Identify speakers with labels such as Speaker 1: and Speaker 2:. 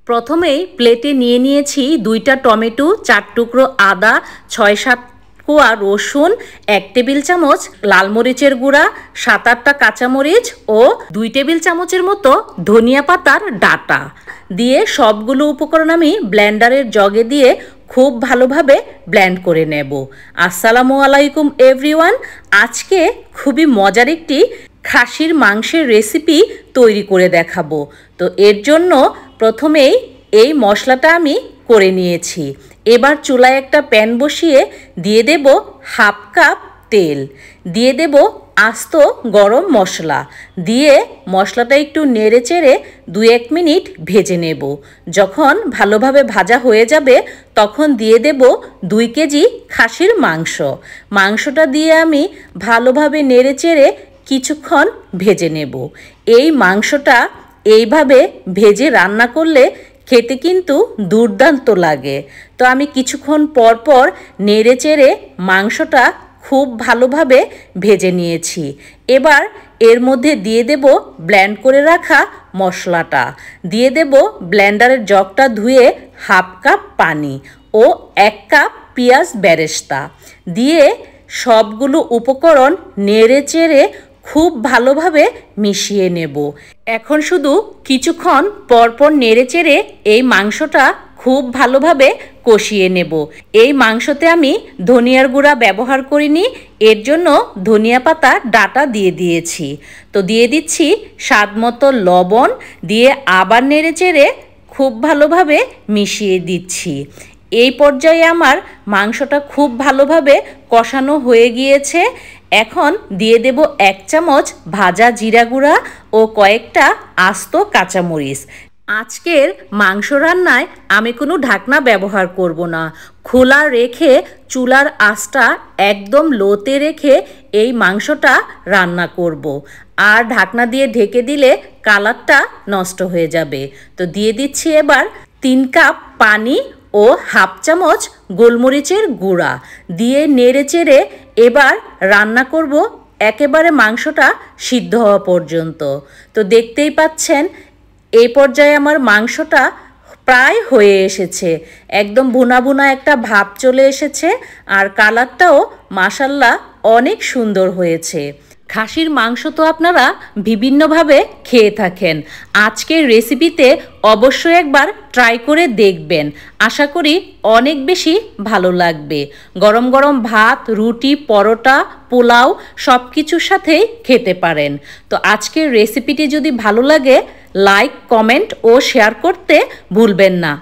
Speaker 1: প্রথমেই প্লেটে নিয়ে নিয়েছি 2টা টমেটো, 4 টুকরো আদা, 6-7 কোয়া রসুন, 1 টেবিল চামচ লাল মরিচের গুঁড়া, 7-8টা কাঁচামরিচ ও 2 টেবিল চামচের মতো ধনিয়া পাতার ডাটা দিয়ে সবগুলো উপকরণ আমি ব্লেন্ডারের জগে দিয়ে খুব ভালোভাবে ব্লেন্ড করে নেব। আসসালামু আলাইকুম এভরিওয়ান, আজকে খুবই মজার একটি খাসির মাংসের রেসিপি তৈরি করে দেখাবো। তো এর জন্য প্রথমেই এই মশলাটা আমি করে নিয়েছি। এবার চুলায় একটা প্যান বসিয়ে দিয়ে দেব হাফ কাপ তেল, দিয়ে দেব আস্ত গরম মশলা, দিয়ে মশলাটা একটু নেড়ে চেড়ে 2-1 মিনিট ভেজে নেব। যখন ভালোভাবে ভাজা হয়ে যাবে তখন দিয়ে দেব 2 কেজি খাসির মাংসটা দিয়ে আমি ভালোভাবে নেড়ে চেড়ে কিছুক্ষণ ভেজে নেব। এই মাংসটা এইভাবে ভেজে রান্না করলে খেতে কিন্তু দুর্দান্ত লাগে। তো আমি কিছুক্ষণ পর পর নেড়ে চেড়ে মাংসটা খুব ভালোভাবে ভেজে নিয়েছি। এবার এর মধ্যে দিয়ে দেব ব্লেন্ড করে রাখা মশলাটা, দিয়ে দেব ব্লেন্ডারের জগটা ধুয়ে হাফ কাপ পানি ও 1 কাপ পেঁয়াজ বেরেস্তা দিয়ে সবগুলো উপকরণ নেড়ে চেড়ে খুব ভালোভাবে মিশিয়ে নেব। এখন শুধু কিছুক্ষণ পরপর নেড়ে চেড়ে এই মাংসটা খুব ভালোভাবে কষিয়ে নেব। এই মাংসতে আমি ধনিয়ার গুঁড়া ব্যবহার করিনি, এর জন্য ধনিয়া পাতা ডাটা দিয়ে দিয়েছি। তো দিয়ে দিচ্ছি স্বাদ মতো লবণ, দিয়ে আবার নেড়ে চেড়ে খুব ভালোভাবে মিশিয়ে দিচ্ছি। এই পর্যায়ে আমার মাংসটা খুব ভালোভাবে কষানো হয়ে গিয়েছে। এখন দিয়ে দেব 1 চামচ ভাজা জিরা গুঁড়া ও কয়েকটা আস্ত কাঁচামরিচ। আজকের মাংস রান্নায় আমি কোনো ঢাকনা ব্যবহার করব না, খোলা রেখে চুলার আঁচটা একদম লোতে রেখে এই মাংসটা রান্না করব। আর ঢাকনা দিয়ে ঢেকে দিলে কালারটা নষ্ট হয়ে যাবে। তো দিয়ে দিচ্ছি এবার 3 কাপ পানি ও হাফ চামচ গোলমরিচের গুঁড়া দিয়ে নেড়ে চেড়ে এবার রান্না করব একেবারে মাংসটা সিদ্ধ হওয়া পর্যন্ত। তো দেখতেই পাচ্ছেন এই পর্যায়ে আমার মাংসটা প্রায় হয়ে এসেছে, একদম ভুনা ভুনা একটা ভাব চলে এসেছে আর কালারটাও মাশাল্লাহ অনেক সুন্দর হয়েছে। খাসির মাংস তো আপনারা বিভিন্নভাবে খেয়ে থাকেন, আজকের রেসিপিতে অবশ্যই একবার ট্রাই করে দেখবেন, আশা করি অনেক বেশি ভালো লাগবে। গরম গরম ভাত, রুটি, পরোটা, পোলাও সব কিছুর সাথেই খেতে পারেন। তো আজকের রেসিপিটি যদি ভালো লাগে লাইক, কমেন্ট ও শেয়ার করতে ভুলবেন না।